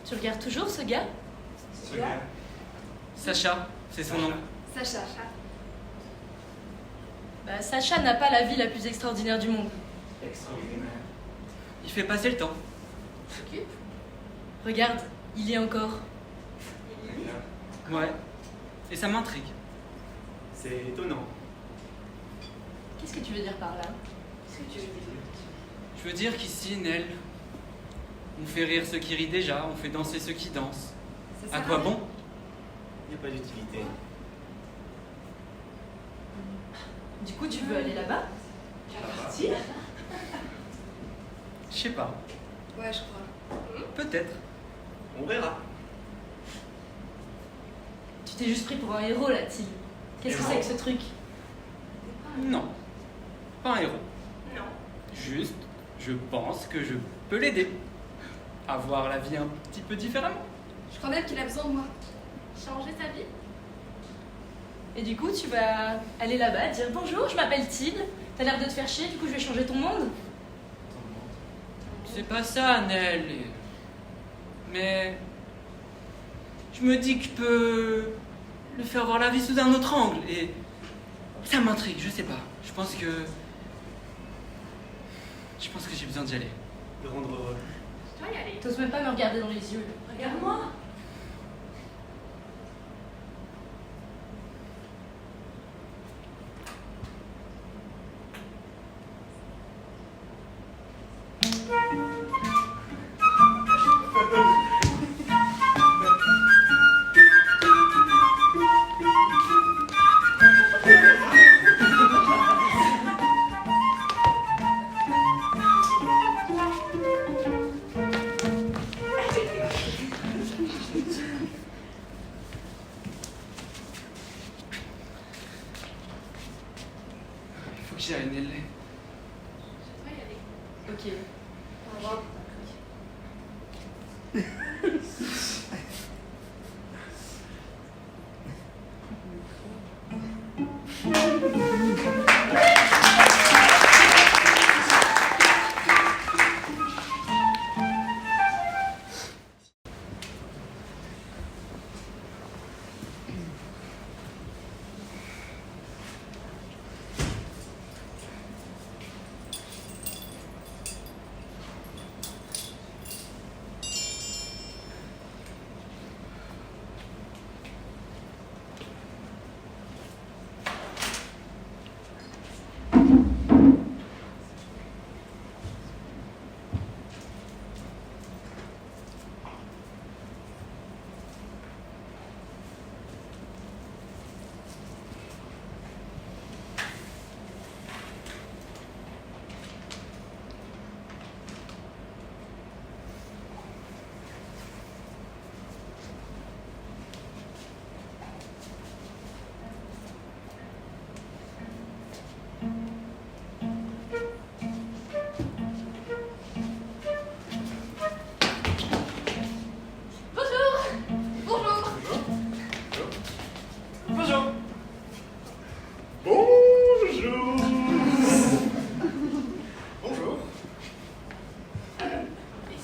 Tu regardes toujours ce gars? Sacha, c'est son nom. Sacha. Bah, Sacha n'a pas la vie la plus extraordinaire du monde. Extraordinaire. Il fait passer le temps. S'occupe. Regarde, il y est encore. Ouais. Et ça m'intrigue. C'est étonnant. Qu'est-ce que tu veux dire par là? Je veux dire qu'ici, Nell, on fait rire ceux qui rient déjà, on fait danser ceux qui dansent. À quoi bon? Il n'y a pas d'utilité. Du coup, tu veux aller là-bas? Partir? Je sais pas. Ouais, je crois. Peut-être. On verra. Tu t'es juste pris pour un héros là, Till. Qu'est-ce que c'est que ce truc? Non. Pas un héros. Non. Juste, je pense que je peux l'aider à voir la vie un petit peu différemment. Je crois même qu'il a besoin de moi. Changer sa vie? Et du coup, tu vas aller là-bas, dire bonjour, je m'appelle Till. T'as l'air de te faire chier, du coup, je vais changer ton monde. C'est pas ça, Nell. Mais je me dis que je peux le faire voir la vie sous un autre angle et ça m'intrigue, je sais pas. Je pense que j'ai besoin d'y aller. Le rendre heureux. Je dois y aller. T'oses même pas me regarder dans les yeux. Regarde-moi. Faut que j'y aille, Nell. Je dois y aller. Ok. Au revoir.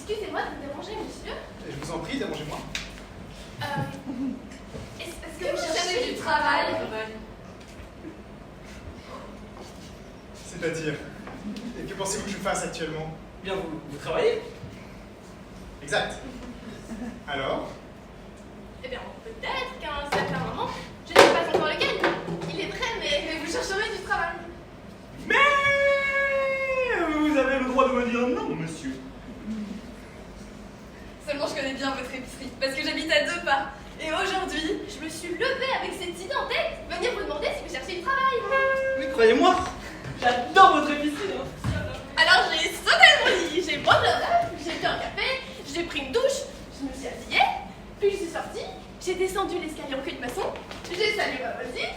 Excusez-moi de vous déranger, monsieur. Je vous en prie, dérangez-moi. Est-ce que vous cherchez du travail? C'est-à-dire? Et que pensez-vous que je fasse actuellement? Bien, vous travaillez? Exact. Alors? Eh bien, peut-être qu'à un certain moment, je ne sais pas encore lequel. Il est vrai, mais vous chercherez du travail. Mais vous avez le droit de me dire non, monsieur. Seulement, je connais bien votre épicerie, parce que j'habite à 2 pas. Et aujourd'hui, je me suis levée avec cette idée en tête, venir vous demander si vous cherchez du travail. Mais croyez-moi, j'adore votre épicerie. Alors, j'ai sauté de mon lit, j'ai mangé un œuf, j'ai bu un café, j'ai pris une douche, je me suis habillée, puis je suis sortie, J'ai descendu l'escalier en cul de maçon, j'ai salué ma voisine,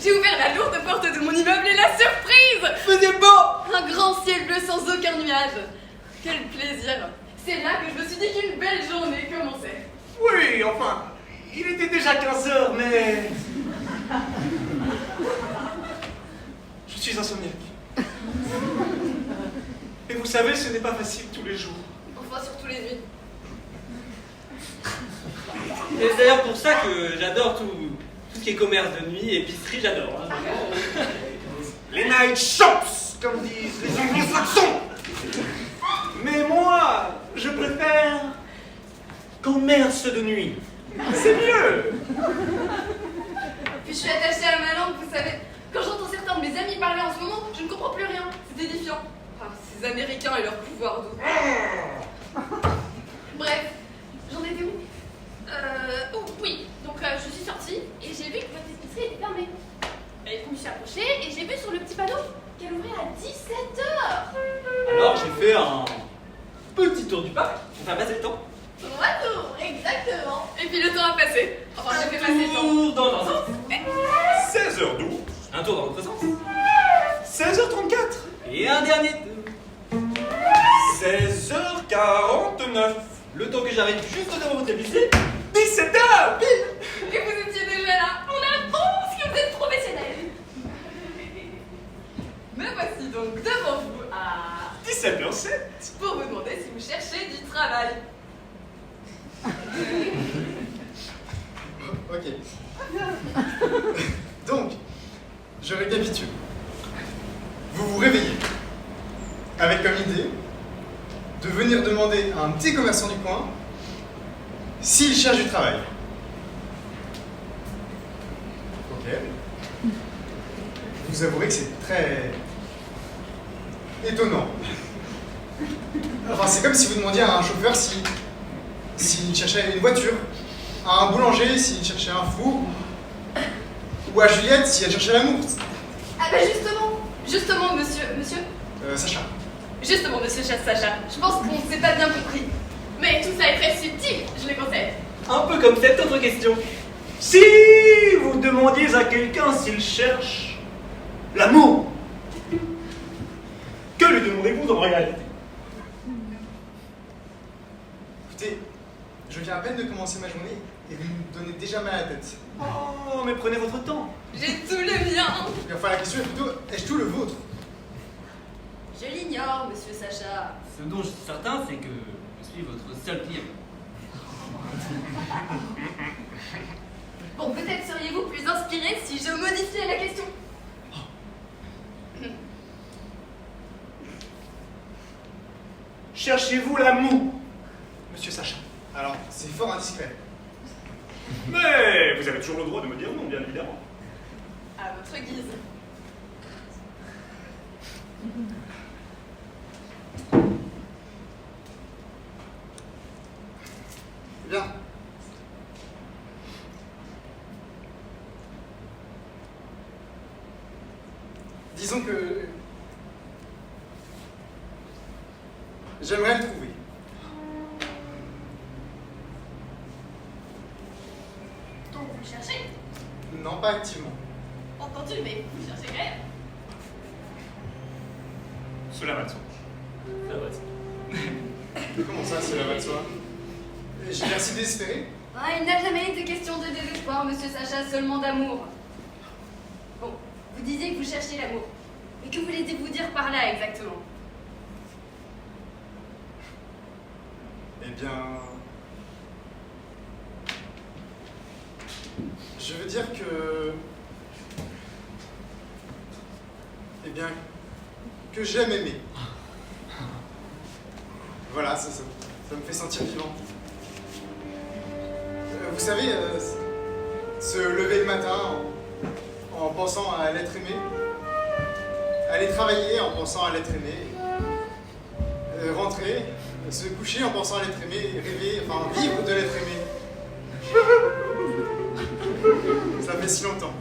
j'ai ouvert la lourde porte de mon immeuble et la surprise! Faisait beau! Un grand ciel bleu sans aucun nuage. Quel plaisir! C'est là que je me suis dit qu'une belle journée commençait. Oui, enfin, il était déjà 15h, mais... Je suis insomniaque. Et vous savez, ce n'est pas facile tous les jours. Enfin, surtout les nuits. Et c'est d'ailleurs pour ça que j'adore tout ce qui est commerce de nuit, épicerie, j'adore. Hein. Les night shops, comme disent les anglo-saxons. Mais moi, je préfère commerce de nuit. C'est mieux. Puis je suis attachée à ma langue, vous savez. Quand j'entends certains de mes amis parler en ce moment, je ne comprends plus rien. C'est édifiant. Ah, ces Américains et leur pouvoir d'eau. Bref, j'en étais où? Oh, oui. Donc je suis sortie et j'ai vu que votre épicerie était fermée. Et je me suis approchée et j'ai vu sur le petit panneau qu'elle ouvrait à 17h. Alors j'ai fait un petit tour du parc pour faire passer le temps. Retour, exactement. Et puis le temps a passé. Enfin, j'ai fait passer le temps. Tour dans l'autre sens. 16h12, Un tour dans l'autre sens. 16h34, Et un dernier tour. 16h49, Le temps que j'arrive juste devant votre épicerie. 17h pile. Et vous étiez déjà là. On avance que vous êtes professionnels. Me voici donc devant vous à... 17h07. pour vous demander si vous cherchez du travail. Ok. Donc, je récapitule. Vous vous réveillez avec comme idée de venir demander à un petit commerçant du coin s'il cherche du travail. Ok. Vous avouerez que c'est très étonnant. Enfin, c'est comme si vous demandiez à un chauffeur s'il cherchait une voiture, à un boulanger s'il cherchait un four, ou à Juliette si elle cherchait l'amour. Ah ben justement, monsieur, Sacha. justement, monsieur Sacha, je pense qu'on ne s'est pas bien compris. Mais tout ça est très subtil, je le concède. Un peu comme cette autre question. Si vous demandiez à quelqu'un s'il cherche l'amour, que lui demandez-vous en réalité? Écoutez, je viens à peine de commencer ma journée et vous me donnez déjà mal à la tête. Oh, mais prenez votre temps. J'ai tout le mien. Et enfin, la question est plutôt, ai-je tout le vôtre? Je l'ignore, monsieur Sacha. Ce dont je suis certain, c'est que je suis votre seul client. Bon, peut-être seriez-vous plus inspiré si je modifiais la question. Cherchez-vous l'amour, monsieur Sacha? Alors, c'est fort indiscret. Mais vous avez toujours le droit de me dire non, bien évidemment. À votre guise. Bien. Disons que j'aimerais le trouver. Donc vous le cherchez? Non, pas activement. Entendu, mais vous cherchez quand même. Cela va de soi. Ça va, c'est- Comment ça, cela va de soi? J'ai l'air si désespéré. Ah, il n'a jamais été question de désespoir, monsieur Sacha, seulement d'amour. Bon, vous disiez que vous cherchiez l'amour. Mais que voulez-vous dire par là exactement? Eh bien... Je veux dire que... Eh bien... Que j'aime aimer. Voilà, ça me fait sentir vivant. Vous savez, se lever le matin en pensant à l'être aimé, aller travailler en pensant à l'être aimé, rentrer, se coucher en pensant à l'être aimé, rêver, enfin vivre de l'être aimé. Ça fait si longtemps.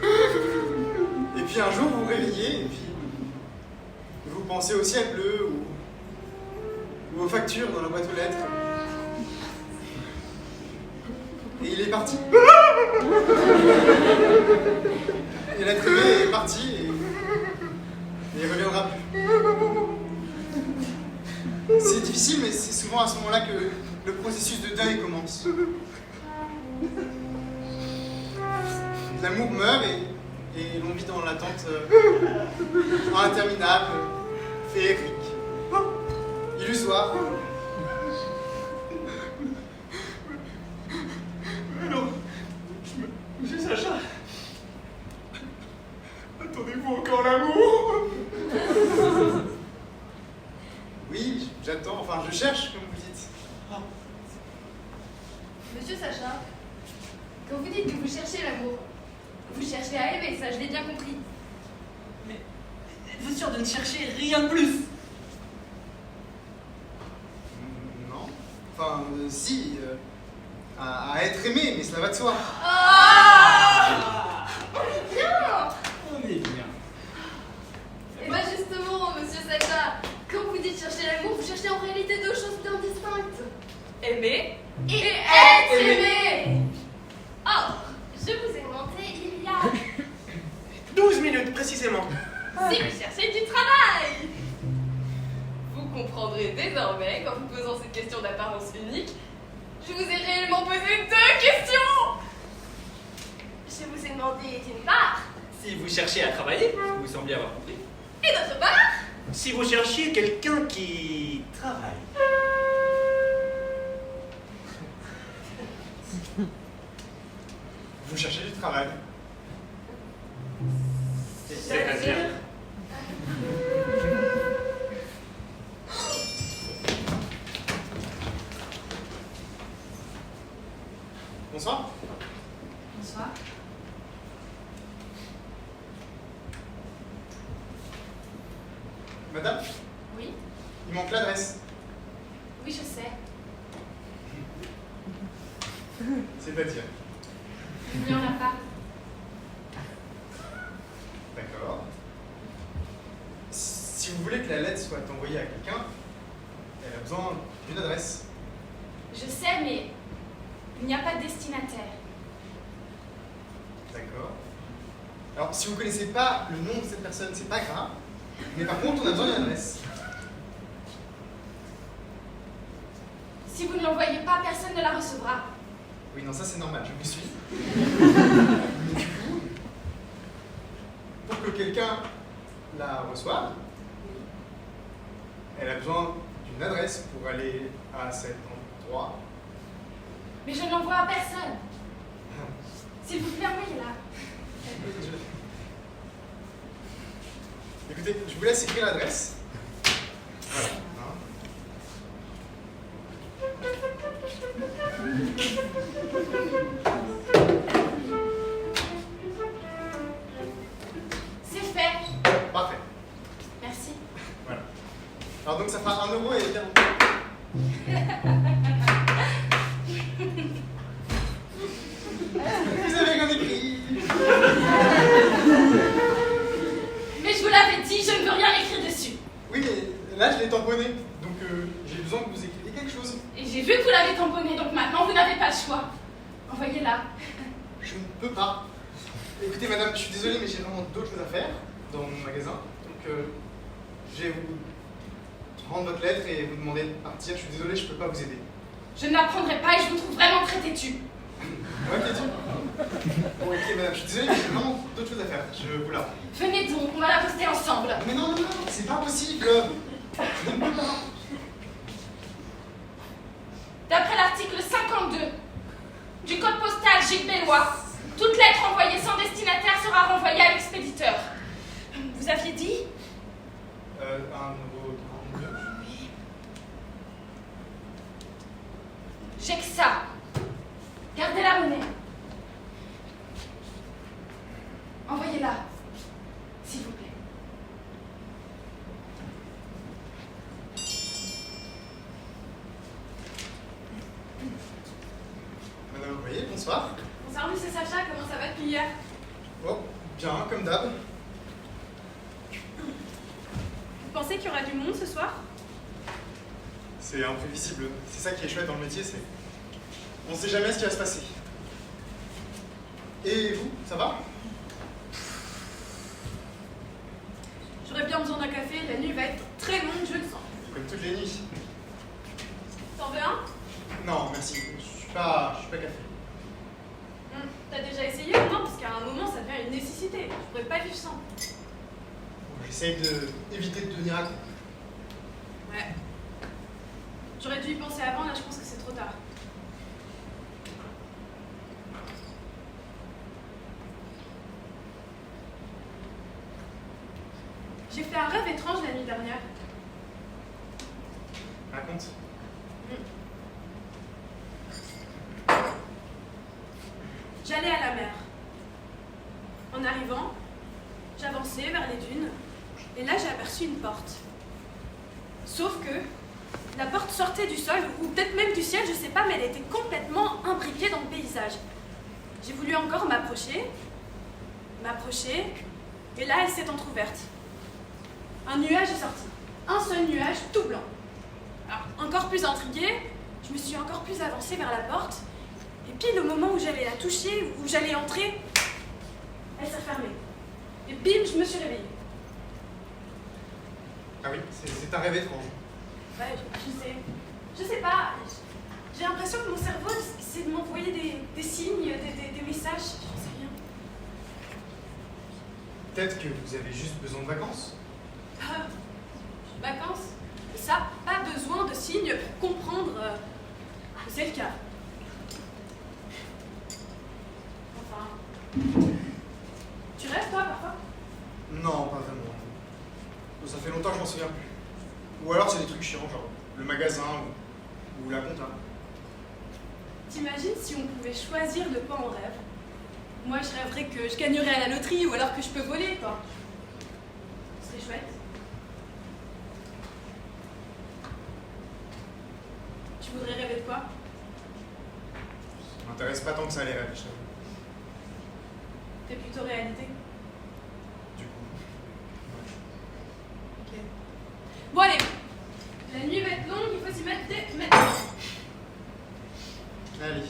Et puis un jour vous vous réveillez et puis vous pensez au ciel bleu ou aux factures dans la boîte aux lettres. Et il il est parti. Et l'être aimé est parti et il reviendra plus. C'est difficile, mais c'est souvent à ce moment-là que le processus de deuil commence. L'amour meurt et l'on vit dans l'attente interminable, féerique, illusoire. Mais non, Monsieur Sacha, attendez-vous encore l'amour? Oui, j'attends, enfin je cherche, comme vous dites. Monsieur Sacha, quand vous dites que vous cherchez l'amour, vous cherchez à aimer, ça je l'ai bien compris. Mais êtes-vous sûr de ne chercher rien de plus? Non. Enfin, si, à être aimé, mais cela va de soi. Ah, on est bien. On est bien. Et bien justement, monsieur Sacha, quand vous dites chercher l'amour, vous cherchez en réalité deux choses bien distinctes. Aimer. Et être aimé. Or, je vous ai montré il y a 12 minutes précisément. si vous cherchez du travail. Vous comprendrez désormais qu'en vous posant cette question d'apparence unique, je vous ai réellement posé deux questions. Je vous ai demandé d'une part, Si vous cherchez à travailler, vous semblez avoir compris. et d'autre part, Si vous cherchiez quelqu'un qui travaille. Vous cherchez du travail. C'est-à-dire Bonsoir. Bonsoir. Madame, oui, il manque l'adresse. oui je sais, C'est-à-dire. il n'y en a pas. D'accord. Si vous voulez que la lettre soit envoyée à quelqu'un, elle a besoin d'une adresse. Je sais, mais il n'y a pas de destinataire. D'accord. Alors, si vous ne connaissez pas le nom de cette personne, c'est pas grave. Mais par contre, on a besoin d'une adresse. Si vous ne l'envoyez pas, personne ne la recevra. Oui, non, ça c'est normal, je vous suis. Mais du coup, pour que quelqu'un la reçoive, elle a besoin d'une adresse pour aller à cet endroit. Mais je ne l'envoie à personne. S'il vous plaît, envoyez-la. Écoutez, je vous laisse écrire l'adresse. Voilà. Hein. C'est fait. Parfait. Merci. Voilà. Alors donc ça fera 1 euro et 40. Vous avez rien écrit. Mais je vous l'avais dit, je ne veux rien écrire dessus. Oui, mais là je l'ai tamponné. Donc j'ai besoin que vous écriviez quelque chose. Et j'ai vu que vous l'avez tamponné, donc maintenant vous n'avez pas le choix. Envoyez-la. Je ne peux pas. Écoutez madame, je suis désolé mais j'ai vraiment d'autres choses à faire dans mon magasin. Donc je vais vous rendre votre lettre et vous demander de partir. Je suis désolé, je ne peux pas vous aider. Je ne la prendrai pas et je vous trouve vraiment très têtu. Ouais, Katie. Bon, ok madame, je suis désolé mais j'ai vraiment d'autres choses à faire. Je vous la rends. Venez donc, on va la poster ensemble. Mais non, non, non, c'est pas possible. Je ne peux pas. D'après l'article 52 du code postal Gilles Bellois, toute lettre envoyée sans destinataire sera renvoyée à l'expéditeur. Vous aviez dit 1,32 €. Oui. J'ai que ça. Gardez la monnaie. Envoyez-la, s'il vous plaît. Madame Envoyé, bonsoir. Bonsoir, monsieur Sacha, comment ça va depuis hier? Oh, bien, comme d'hab. Vous pensez qu'il y aura du monde ce soir? C'est imprévisible. C'est ça qui est chouette dans le métier, c'est. On sait jamais ce qui va se passer. Et vous, ça va? J'aurais bien besoin d'un café, la nuit va être très longue, je le sens. Comme toutes les nuits. T'en veux un? Non, merci. Je suis pas café. T'as déjà essayé ou non? Parce qu'à un moment, ça devient une nécessité. Je pourrais pas vivre sans. Bon, j'essaye d'éviter de devenir accro. Ouais. J'aurais dû y penser avant, là je pense que c'est trop tard. J'ai fait un rêve étrange la nuit dernière. Raconte. J'allais à la mer. En arrivant, j'avançais vers les dunes, et là j'ai aperçu une porte. Sauf que la porte sortait du sol, ou peut-être même du ciel, je sais pas, mais elle était complètement imbriquée dans le paysage. J'ai voulu encore m'approcher, et là elle s'est entrouverte. Un nuage est sorti. Un seul nuage, tout blanc. Alors, encore plus intriguée, je me suis encore plus avancée vers la porte, et pile au moment où j'allais la toucher, où j'allais entrer, elle s'est refermée. Et bim, je me suis réveillée. Ah oui, c'est un rêve étrange. Ouais, je sais pas. J'ai l'impression que mon cerveau essaie de m'envoyer des signes, des messages, j'en sais rien. Peut-être que vous avez juste besoin de vacances. Vacances? Ça, pas besoin de signes pour comprendre que c'est le cas. Enfin. Tu rêves toi parfois? Non, pas vraiment. Ça fait longtemps que je m'en souviens plus. Ou alors c'est des trucs chiants, genre le magasin ou la compta. T'imagines si on pouvait choisir de quoi on rêve? Moi je rêverais que je gagnerais à la loterie ou alors que je peux voler, quoi. C'est chouette. Tu voudrais rêver de quoi? Ça m'intéresse pas tant que ça les rêves, je t'avoue. T'es plutôt réalité. Du coup. Ok. Bon allez, la nuit va être longue, il faut s'y mettre dès maintenant. Allez.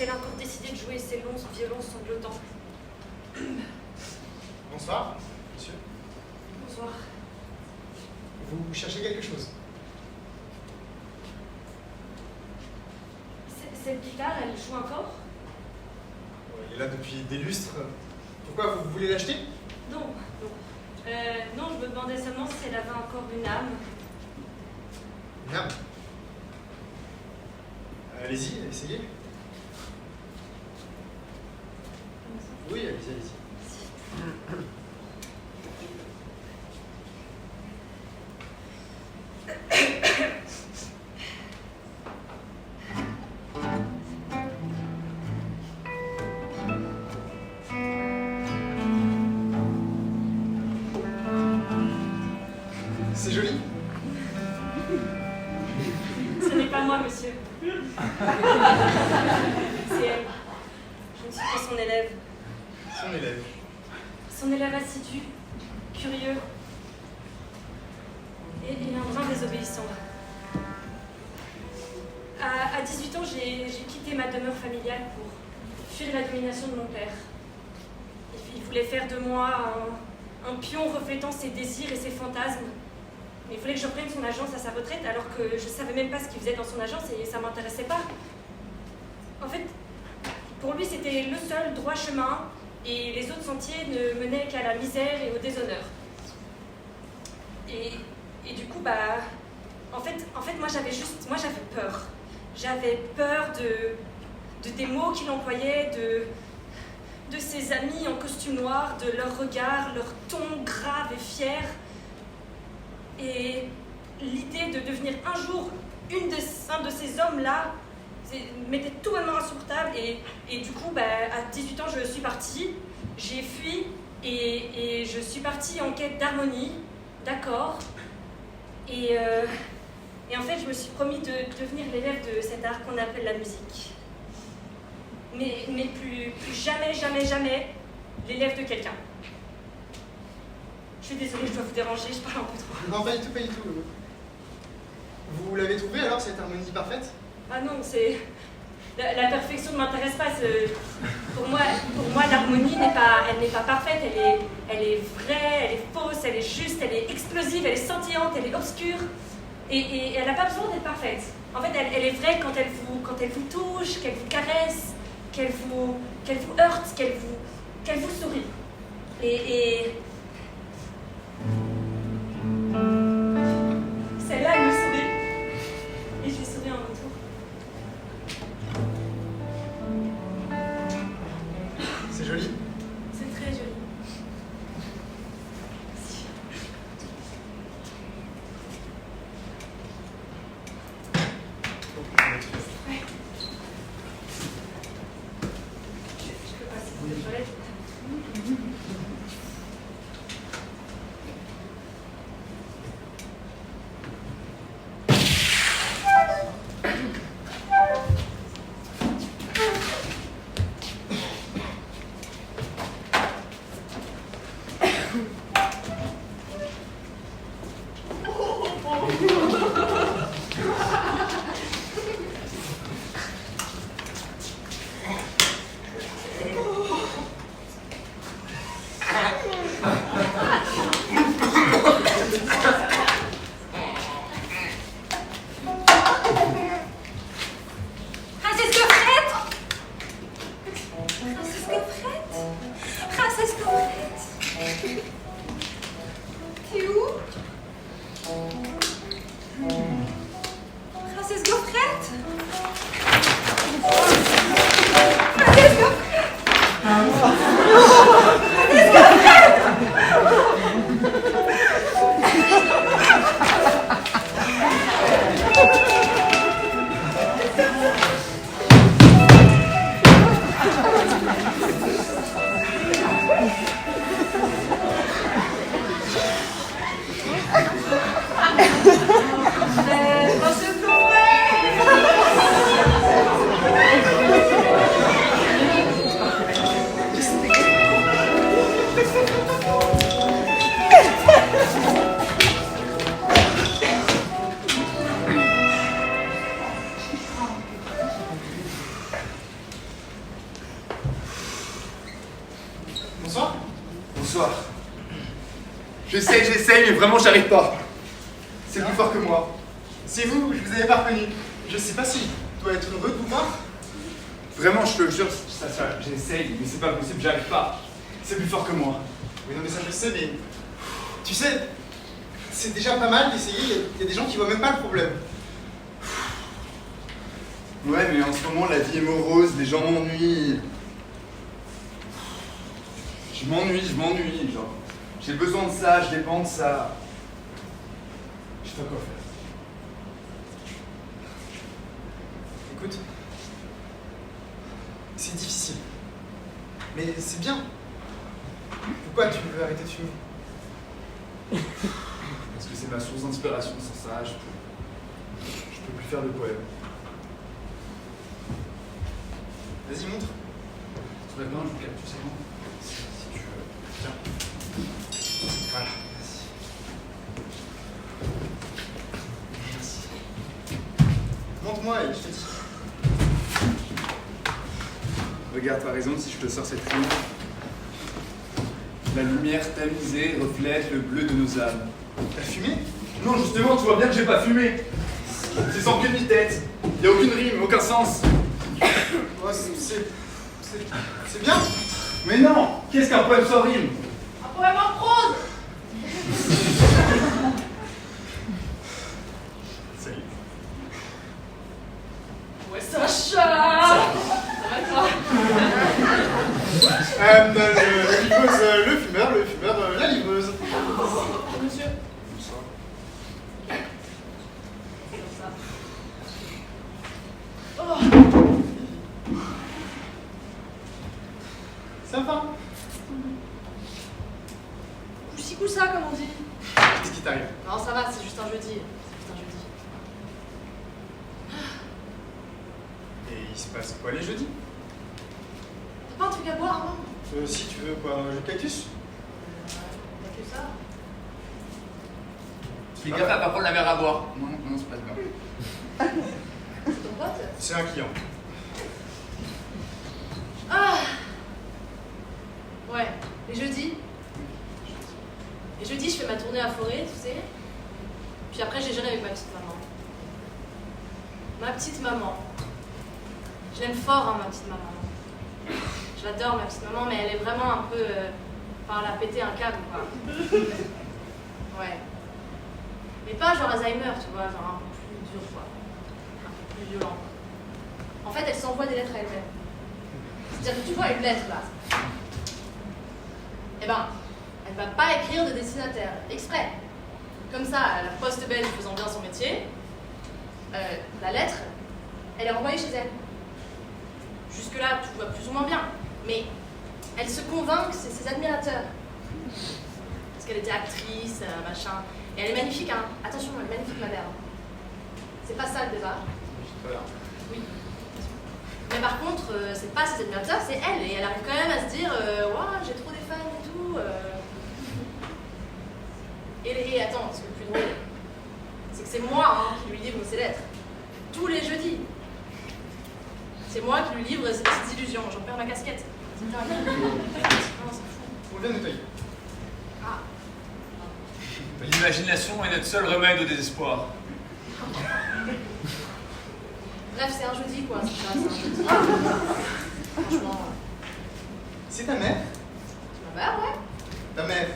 Elle a encore décidé de jouer ses longs violons sanglotants. Bonsoir, monsieur. Bonsoir. Vous cherchez quelque chose? Cette guitare, elle joue encore? Elle est là depuis des lustres. Pourquoi vous voulez l'acheter? Non, non. Non, je me demandais seulement si elle avait encore une âme. Une âme? Allez-y, essayez. Oui, allez-y, allez-y. C'est joli. Ce n'est pas moi, monsieur. C'est elle. Je ne suis que son élève. Son élève. Son élève assidu, curieux et un brin désobéissant. À 18 ans, j'ai quitté ma demeure familiale pour fuir la domination de mon père. Il voulait faire de moi un pion reflétant ses désirs et ses fantasmes. Mais il fallait que je reprenne son agence à sa retraite alors que je ne savais même pas ce qu'il faisait dans son agence et ça ne m'intéressait pas. En fait, pour lui, c'était le seul droit chemin et les autres sentiers ne menaient qu'à la misère et au déshonneur. Et du coup, En fait, moi j'avais peur. J'avais peur des mots qu'il employait, de ses amis en costume noir, de leur regard, leur ton grave et fier. Et l'idée de devenir un jour un de ces hommes-là m'était tout bonnement insupportable. Et du coup, à 18 ans, je suis partie, j'ai fui et je suis partie en quête d'harmonie, d'accord. Et en fait, je me suis promis de devenir l'élève de cet art qu'on appelle la musique. Mais plus jamais l'élève de quelqu'un. Je suis désolée, je dois vous déranger, je parle un peu trop. Non, pas du tout, pas du tout. Vous l'avez trouvé alors, cette harmonie parfaite? Ah non, c'est... La perfection ne m'intéresse pas. Pour moi, l'harmonie n'est pas parfaite. Elle est vraie, elle est fausse, elle est juste, elle est explosive, elle est scintillante, elle est obscure. Et elle n'a pas besoin d'être parfaite. En fait, elle est vraie quand elle vous touche, qu'elle vous caresse, qu'elle vous heurte, qu'elle vous sourit. Et celle-là, elle me sourit. Et je lui souris en retour. C'est joli. C'est très joli. Ouais. Je peux passer pour les toilettes. T'es où? Princesse Gaufrette. Princesse Bonsoir. Bonsoir. J'essaye, mais vraiment j'arrive pas. C'est plus fort que moi. C'est vous, je vous avais pas reconnu. Je sais pas si je dois être heureux de vous voir. Vraiment, je te jure, j'essaye, mais c'est pas possible, j'arrive pas. C'est plus fort que moi. Oui, non, mais ça je sais, mais. Tu sais, c'est déjà pas mal d'essayer. Il y a des gens qui voient même pas le problème. Ouais, mais en ce moment, la vie est morose, les gens m'ennuient. Je m'ennuie, genre. J'ai besoin de ça, je dépends de ça. Je sais pas quoi faire. Écoute, c'est difficile. Mais c'est bien. Pourquoi tu veux arrêter de fumer? Parce que c'est ma source d'inspiration, sans ça, je peux plus faire de poèmes. Vas-y, montre. Tout va bien, je vous capte, tu sais comment? Si tu veux. Tiens. Voilà, merci. Merci. Montre-moi et je te dis. Regarde, par exemple, si je te sors cette rime. La lumière tamisée reflète le bleu de nos âmes. T'as fumé? Non, justement, tu vois bien que j'ai pas fumé. C'est sans queue ni tête. Y a aucune rime, aucun sens. Oh, c'est bien. Mais non! Qu'est-ce qu'un poème sans rime? Un poème en prose. La livreuse, le fumeur, la livreuse. Monsieur. Oh. Ça va? Couchi coucha, comme on dit. Qu'est-ce qui t'arrive? Non, ça va, c'est juste un jeudi. Et il se passe quoi les jeudis? T'as pas un truc à boire, non? Si tu veux, quoi, un jus de cactus? T'as que ça? Fais gaffe à pas prendre la mer à boire. Non, c'est pas bien. C'est ton pote? C'est un client. Ah. Ouais, les jeudis. Les jeudis, je fais ma tournée à forêt, tu sais. Puis après, j'ai géré avec ma petite maman. Ma petite maman. Je l'aime fort, hein, ma petite maman. Je l'adore, ma petite maman, mais elle est vraiment un peu... Enfin, elle a pété un câble, quoi. Ouais. Mais pas genre Alzheimer, tu vois, genre un peu plus dur, quoi. Un peu plus violent. En fait, elle s'envoie des lettres à elle-même. C'est-à-dire que tu vois une lettre, là. Eh ben, elle va pas écrire de destinataire, exprès. Comme ça, la poste belge faisant bien son métier, la lettre, elle est renvoyée chez elle. Jusque-là, tout va plus ou moins bien. Mais elle se convainc que c'est ses admirateurs. Parce qu'elle était actrice, machin. Et elle est magnifique, hein. Attention, elle est magnifique, ma mère. C'est pas ça le débat. Oui. Mais par contre, c'est pas ses admirateurs, c'est elle. Et elle arrive quand même à se dire, waouh, j'ai trop des fans et tout. Et attends, ce qui est le plus drôle, c'est que c'est moi hein, qui lui livre ses lettres. Tous les jeudis. C'est moi qui lui livre ses petites illusions. J'en perds ma casquette. C'est dingue. Non, c'est fou. Faut bien nettoyer. Ah. L'imagination est notre seul remède au désespoir. Bref, c'est un jeudi, quoi. C'est ça, c'est un jeudi. Franchement. C'est ta mère? Ma mère, ouais. Ta mère?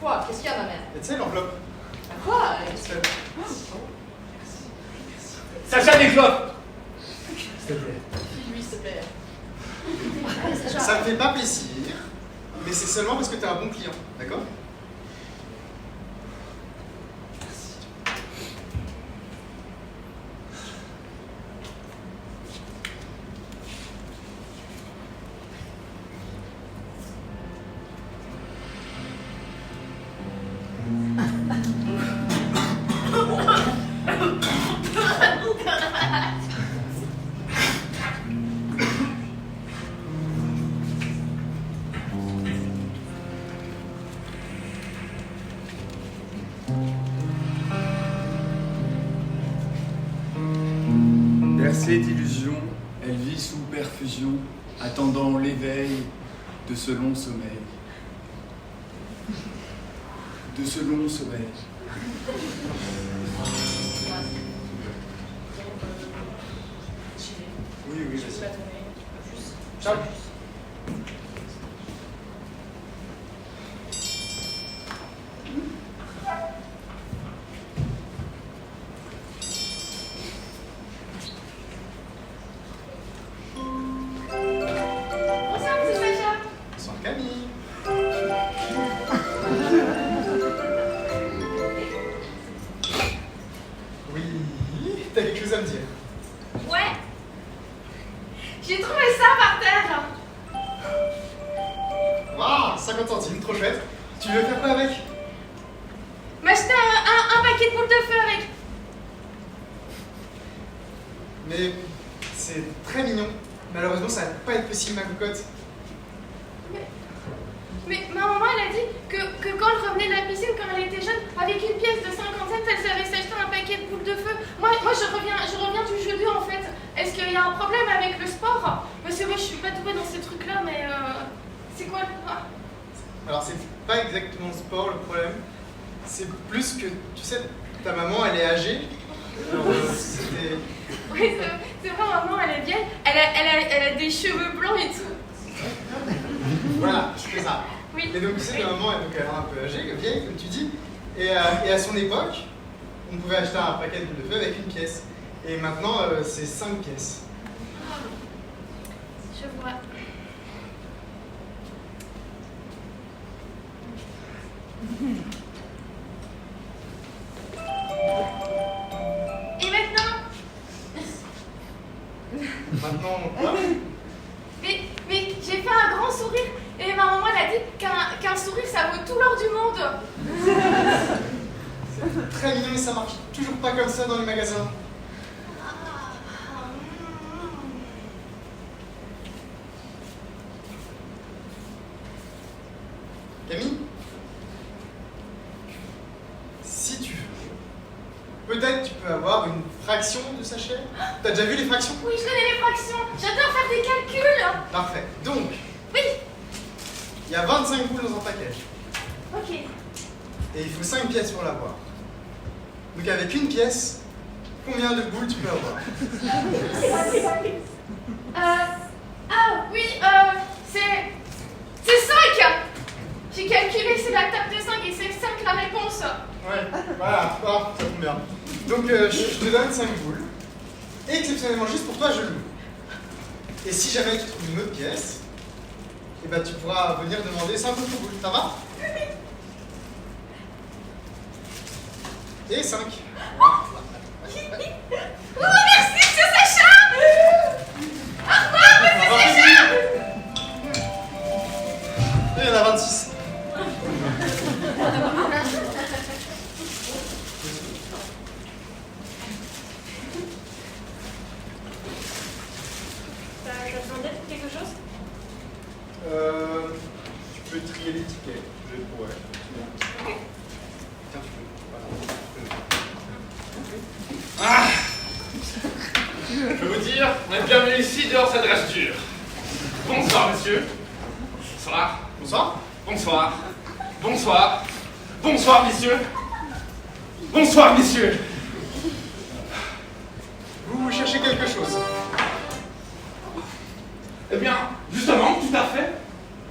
Quoi? Qu'est-ce qu'il y a, ma mère? Et tu sais, l'enveloppe? Bah, quoi? Qu'est-ce que... Sacha des clopes. S'il te plaît. Lui, s'il te plaît. Ça me fait pas plaisir, mais c'est seulement parce que t'es un bon client, d'accord? Bercée d'illusions, elle vit sous perfusion, attendant l'éveil de ce long sommeil. De ce long sommeil. Oui, oui, je sais. Ciao. Bonsoir, c'est Sacha. Bonsoir Camille. Oui, t'as quelque chose à me dire? Ouais. J'ai trouvé ça par terre. Waouh, 50 centimes, trop chouette. Tu veux faire quoi avec? M'acheter un paquet de boules de feu avec. Mais c'est très mignon. Malheureusement, ça va pas être possible, ma cocotte. Mais ma maman, elle a dit que quand elle revenait de la piscine, quand elle était jeune, avec une pièce de 50 cents, elle savait s'acheter un paquet de boules de feu. Moi je reviens du jeudi en fait. Est-ce qu'il y a un problème avec le sport? Parce que moi, je suis pas douée dans ces trucs-là, mais c'est quoi le problème? Alors, c'est pas exactement le sport le problème. C'est plus que, tu sais, ta maman, elle est âgée. Alors, c'était... Oui, c'est vrai, maman, elle est vieille. Elle a des cheveux blancs et tout. Voilà, je fais ça. Oui. Et donc, tu sais, ta maman, elle est un peu âgée, vieille, comme tu dis. Et à son époque, on pouvait acheter un paquet de boules de feu avec une pièce. Et maintenant, c'est 5 pièces. Je vois. Et maintenant? Maintenant, quoi? Mais j'ai fait un grand sourire et ma maman elle a dit qu'un sourire ça vaut tout l'or du monde. C'est très mignon, mais ça marche toujours pas comme ça dans les magasins. Camille? Si tu veux, peut-être tu peux avoir une fraction de sachet? T'as déjà vu les fractions? Oui, je connais les fractions. J'adore faire des calculs. Parfait. Donc, Oui. il y a 25 boules dans un paquet. Ok. Et il faut 5 pièces pour l'avoir. Donc avec une pièce, combien de boules tu peux avoir? Ah oui, c'est 5. J'ai calculé, c'est la table de 5 et c'est 5 la réponse. Ouais, voilà, ça tombe bien. Donc je te donne 5 boules. Et exceptionnellement, juste pour toi, je l'ouvre. Et si jamais tu trouves une autre pièce, eh ben, tu pourras venir demander 5 autres boules. Ça va? Et 5. Oh, merci, monsieur Sacha. Au revoir, monsieur Sacha. Et il y en a 26. T'as besoin d'aide pour quelque chose? Tu peux trier les tickets. Je les pourrais. Ok. Tiens, tu peux. Voilà. Ah! Je peux vous dire, on est bienvenue ici dehors cette reste dure. Bonsoir, monsieur. Bonsoir. Bonsoir. Bonsoir. Bonsoir. Bonsoir, messieurs. Bonsoir, messieurs. Vous cherchez quelque chose? Eh bien, justement, tout à fait.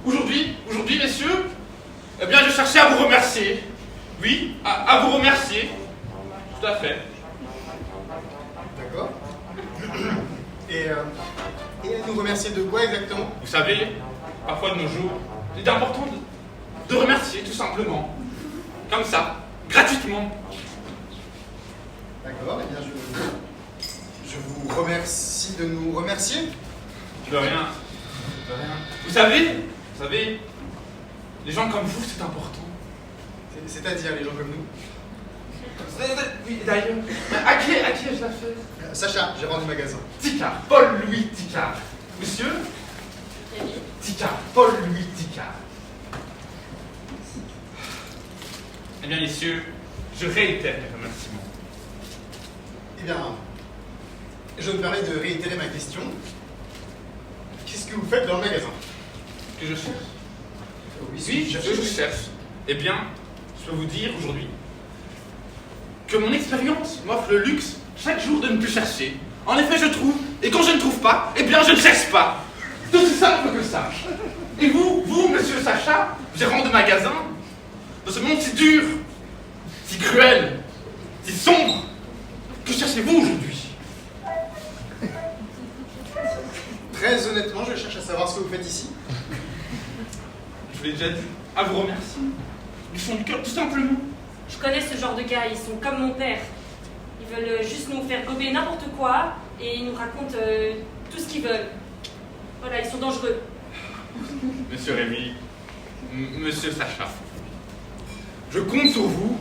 Aujourd'hui, messieurs, eh bien, je cherchais à vous remercier. Oui, à vous remercier. Tout à fait. D'accord. Et à nous remercier de quoi exactement? Vous savez, parfois de nos jours, il est important de remercier, tout simplement. Comme ça, gratuitement. D'accord, eh bien je vous remercie de nous remercier. De rien. De rien. Vous savez, les gens comme vous, c'est important. C'est-à-dire les gens comme nous. Oui, d'ailleurs. À qui ai-je la fait? Sacha, gérant du magasin. Ticard, Paul-Louis Ticard. Monsieur? Ticard, Paul-Louis Ticard. Eh bien, messieurs, je réitère mes remerciements. Eh bien, je me permets de réitérer ma question. Qu'est-ce que vous faites dans le magasin? Que je cherche? Oui, je cherche. Eh bien, je peux vous dire aujourd'hui que mon expérience m'offre le luxe chaque jour de ne plus chercher. En effet, je trouve, et quand je ne trouve pas, eh bien, je ne cherche pas. C'est aussi simple que ça. Et vous, monsieur Sacha, gérant de magasin, dans ce monde si dur, si cruel, si sombre, que cherchez-vous aujourd'hui? Très honnêtement, je cherche à savoir ce que vous faites ici. Je vous l'ai déjà dit, à vous remercier. Du fond du cœur, tout simplement. Je connais ce genre de gars, ils sont comme mon père. Ils veulent juste nous faire gober n'importe quoi et ils nous racontent tout ce qu'ils veulent. Voilà, ils sont dangereux. Monsieur Rémy, monsieur Sacha, je compte sur vous.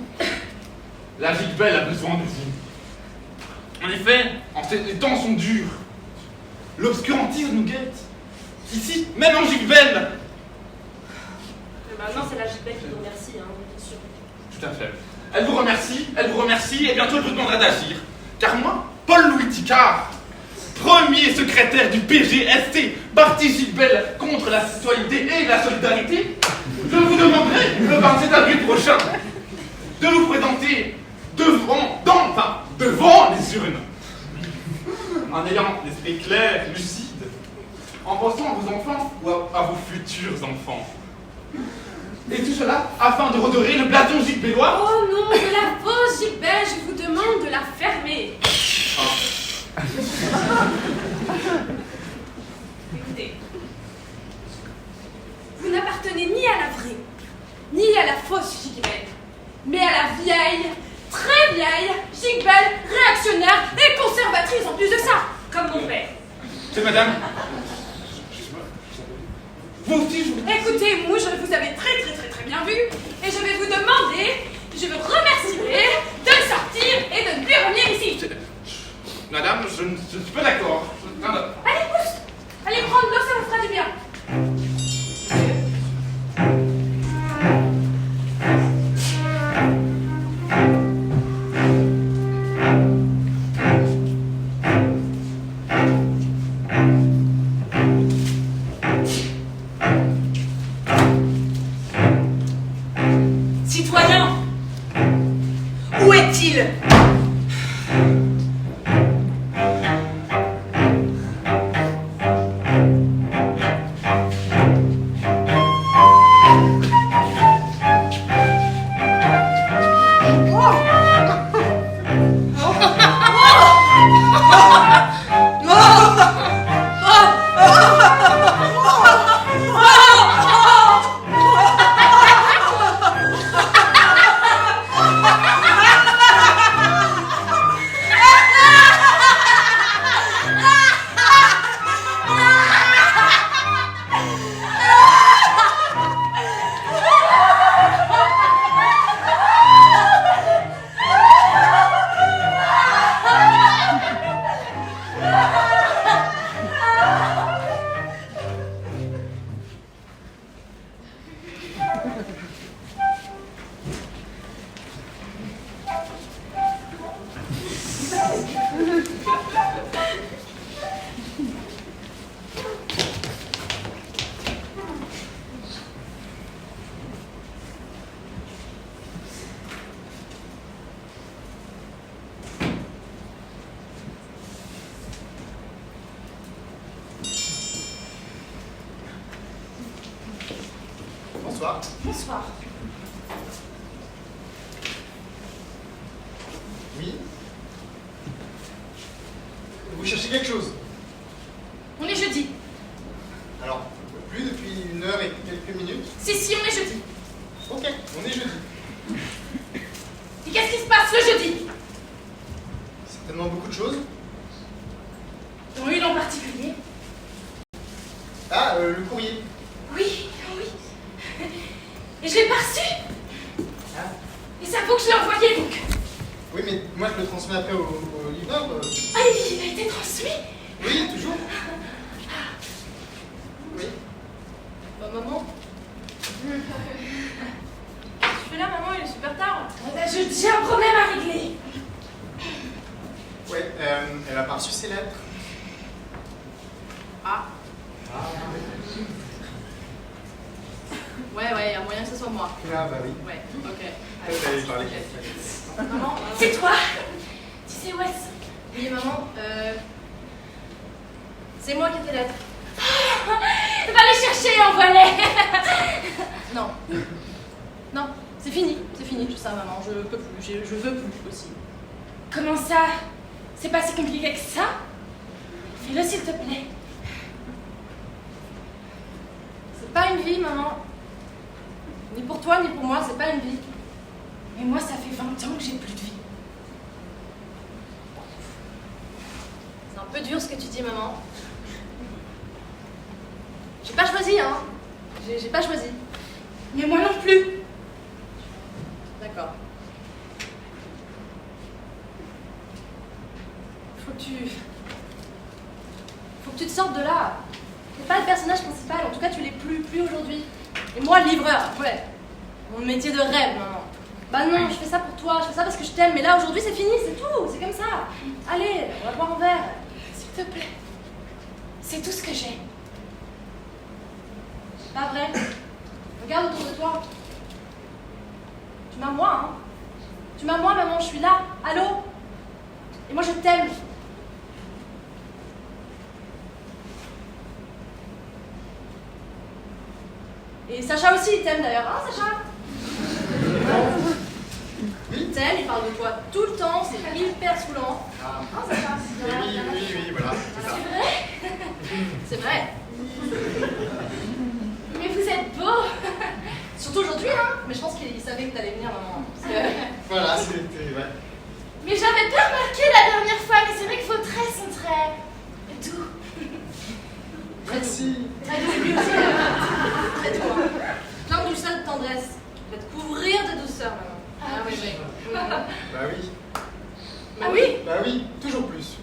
La Gigbelle a besoin de vous. En effet, les temps sont durs. L'obscurantisme nous guette. Ici, même en Gigbelle. Maintenant, c'est la Gigbelle qui nous remercie, hein, bien sûr. Tout à fait. Elle vous remercie, et bientôt elle vous demandera d'agir. Car moi, Paul-Louis Ticard, premier secrétaire du PGST, parti Gigbelle contre la citoyenneté et la solidarité, je vous demanderai le 27 avril prochain de vous présenter devant les urnes, en ayant l'esprit clair, lucide, en pensant à vos enfants ou à vos futurs enfants. Et tout cela afin de redorer le blason gigbellois. Oh non, de la fausse Gigbelle, je vous demande de la fermer. Écoutez, vous n'appartenez ni à la vraie, ni à la fausse Gigbelle. C'est madame. Vous aussi, je vous... Écoutez, Mouche, vous avez très bien vu, et je vais vous demander, je vous remercierai de sortir et de ne plus revenir ici. Madame, je ne suis pas d'accord. Allez, pousse! Allez prendre l'eau, ça vous fera du bien. Citoyen, où est-il? Bonsoir. Bonsoir. Oui. Vous cherchez quelque chose? On est jeudi. Alors, plus depuis 1 heure et quelques minutes. Si, on est jeudi. Ok, on est jeudi. Et qu'est-ce qui se passe le jeudi? Certainement beaucoup de choses. Dont une en particulier. Ah, le courrier. Oui. Et je l'ai pas reçu. Et ça faut que je l'ai envoyé donc. Oui, mais moi je le transmets après au livreur. Ah, il a été transmis? Oui, toujours. Oui. Bah maman. Qu'est-ce que tu fais là maman? Il est super tard. J'ai un problème à régler. Ouais, elle a pas reçu ses lettres. Ah. Ouais, il y a moyen que ce soit moi. Ah bah oui. Ouais, ok. Allez, parler. Maman, C'est toi? Tu sais où est-ce? oui maman, c'est moi qui ai tes lettres. Va les chercher et envoie-les. Non, c'est fini, tout ça maman, je peux plus, je veux plus aussi. Comment ça? C'est pas si compliqué que ça? Fais-le s'il te plaît. C'est pas une vie maman. Ni pour toi, ni pour moi, c'est pas une vie. Mais moi, ça fait 20 ans que j'ai plus de vie. C'est un peu dur ce que tu dis maman. J'ai pas choisi, hein. J'ai pas choisi. Mais moi non plus. D'accord. Faut que tu te sortes de là. T'es pas le personnage principal, en tout cas tu l'es plus aujourd'hui. Et moi, livreur, ouais. Mon métier de rêve, maman. Bah non, je fais ça pour toi, je fais ça parce que je t'aime, mais là aujourd'hui c'est fini, c'est tout, c'est comme ça. Allez, on va boire un verre. S'il te plaît. C'est tout ce que j'ai. C'est pas vrai. Regarde autour de toi. Tu m'as moi, hein. Tu m'as moi, maman, je suis là. Allô? Et moi je t'aime. Et Sacha aussi, il t'aime d'ailleurs, hein Sacha? Il t'aime, il parle de toi tout le temps, c'est hyper saoulant. Ah. Hein Sacha? Oui, voilà, c'est ça. C'est vrai? C'est vrai. Mais vous êtes beau. Surtout aujourd'hui, hein. Mais je pense qu'il savait que t'allais venir, maman. Parce que... Voilà, c'était... Ouais. Mais j'avais pas remarqué la dernière fois, mais c'est vrai qu'il faut très son trait. Et tout.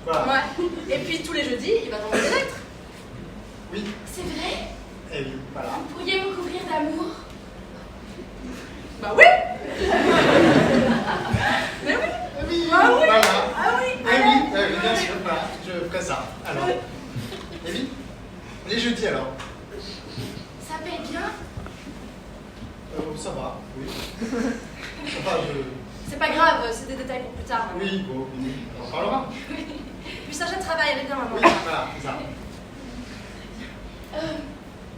Voilà. Ouais. Et puis tous les jeudis, il va t'envoyer des lettres. Oui. C'est vrai? Eh oui, voilà. Vous pourriez me couvrir d'amour? Bah oui. Mais oui. Oui, Ah oui. voilà. Ah oui. Eh oui, bien sûr, voilà, je ferai ça. Alors, eh oui, les jeudis alors. Ça paye bien? Ça va, oui. Enfin, C'est pas grave, c'est des détails pour plus tard. Maman. Oui, bon, on en parlera. Puis Sacha travaille, elle est bien maman. Oui, voilà, c'est ça.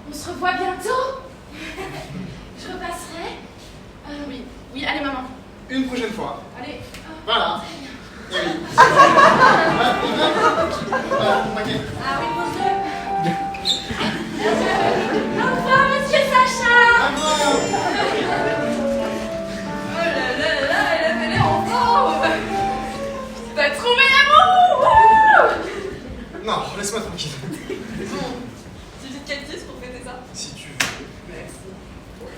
On se revoit bientôt? Je repasserai? Oui, oui, allez maman. Une prochaine fois. Allez. Voilà. Eh oui. Ok. Ah oui, pose-le. Au revoir, monsieur Sacha! Bravo. Oh là là là, elle a fait les enfants. T'as trouvé l'amour. Non, laisse-moi tranquille. Bon, tu dis de quel titre pour fêter ça? Si tu veux. Merci. Ok.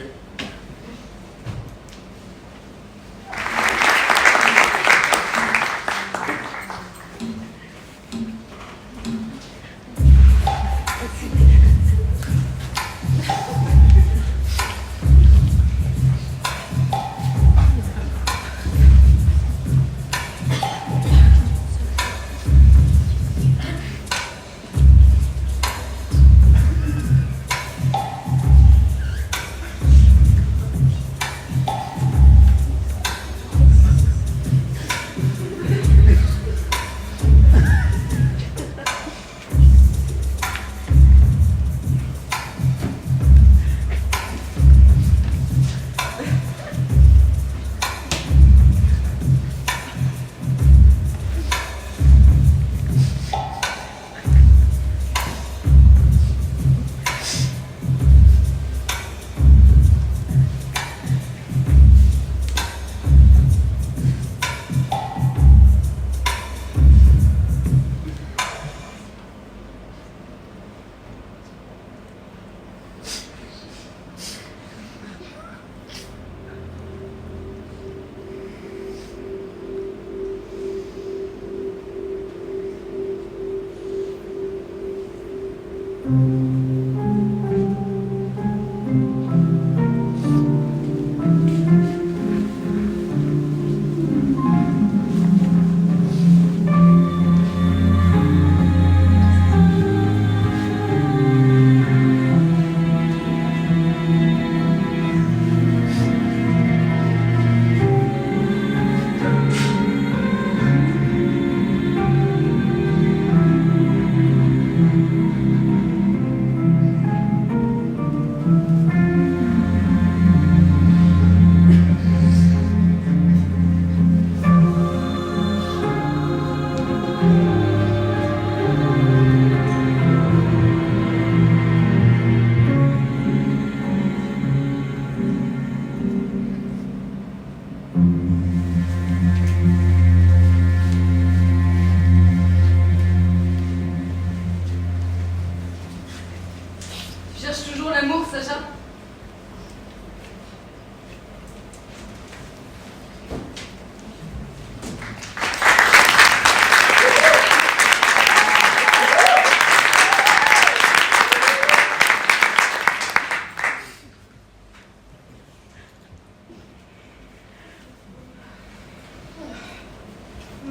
Tu cherches toujours l'amour, Sacha?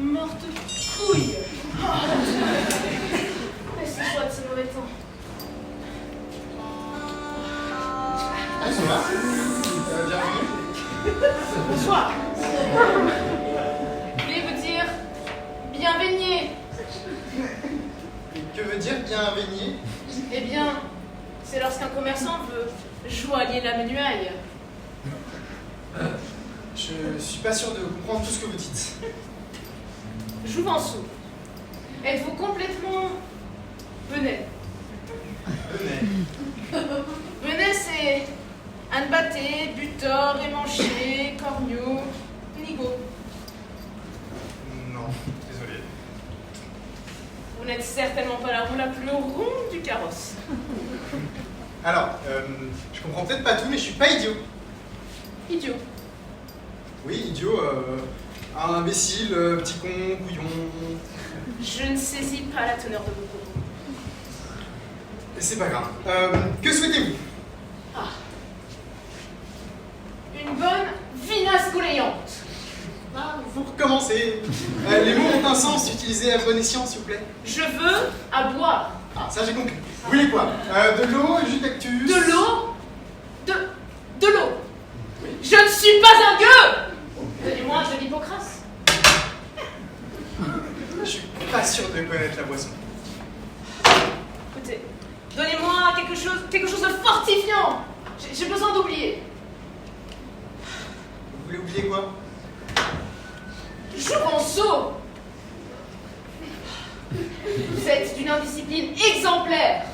Morte couille! Mais c'est chouette ce mauvais temps. Ah, ça va. Bienvenue. Bonsoir. Je voulais vous dire bienvenue. Que veut dire bienvenue? Eh bien, c'est lorsqu'un commerçant veut joaillier la menuaille. Je suis pas sûr de comprendre tout ce que vous dites. Jouvenceau. Êtes-vous complètement... Venez. Venez. Venez, c'est Anne Batté, Butor, Rémanché, Cornio, Nigo. Non, désolé. Vous n'êtes certainement pas la roue la plus ronde du carrosse. Alors, je comprends peut-être pas tout, mais je suis pas idiot. Idiot. Oui, idiot, un imbécile, petit con, couillon. Je ne saisis pas la teneur de vos propos. C'est pas grave. Que souhaitez-vous? Une bonne vinasse goulayante. Ah, vous recommencez. Les mots ont un sens, utilisés à bon escient, s'il vous plaît. Je veux à boire. Ah, ça j'ai compris. Vous voulez quoi? De l'eau, jus cactus? De l'eau. De l'eau. Je ne suis pas un gueux. Donnez-moi de l'hypocrase. Je suis pas sûr de connaître la boisson. Écoutez, donnez-moi quelque chose de fortifiant. J'ai besoin d'oublier. Vous voulez oublier quoi? Jouvenceau. Vous êtes d'une indiscipline exemplaire.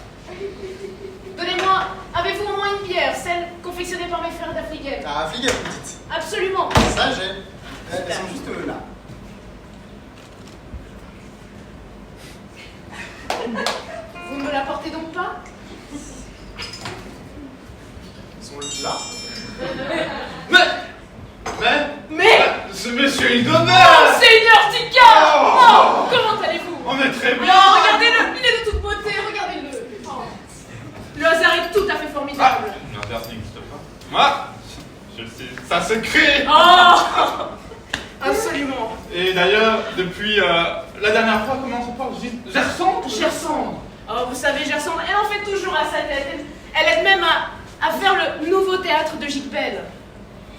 Donnez-moi, avez-vous au moins une bière, celle confectionnée par mes frères d'Africaine? Ah, Fligue, vous dites. Absolument. Ça j'ai. Elles sont juste là. Vous ne me l'apportez donc pas? Ils sont là. Mais ce monsieur est d'honneur. Oh, Seigneur Tika! Oh. Oh, comment allez-vous? On est très bien. Oh, regardez-le, il est de toute beauté, regardez-le. Oh. Le hasard est tout à fait formidable. L'inverse n'existe pas. Moi, je le sais, ça se crée. Oh. Absolument. Et d'ailleurs, depuis la dernière fois, comment ça parle? Gersandre. Gersandre. Oh, vous savez, Gersandre, elle en fait toujours à sa tête. Elle aide même à faire le nouveau théâtre de Gicbel.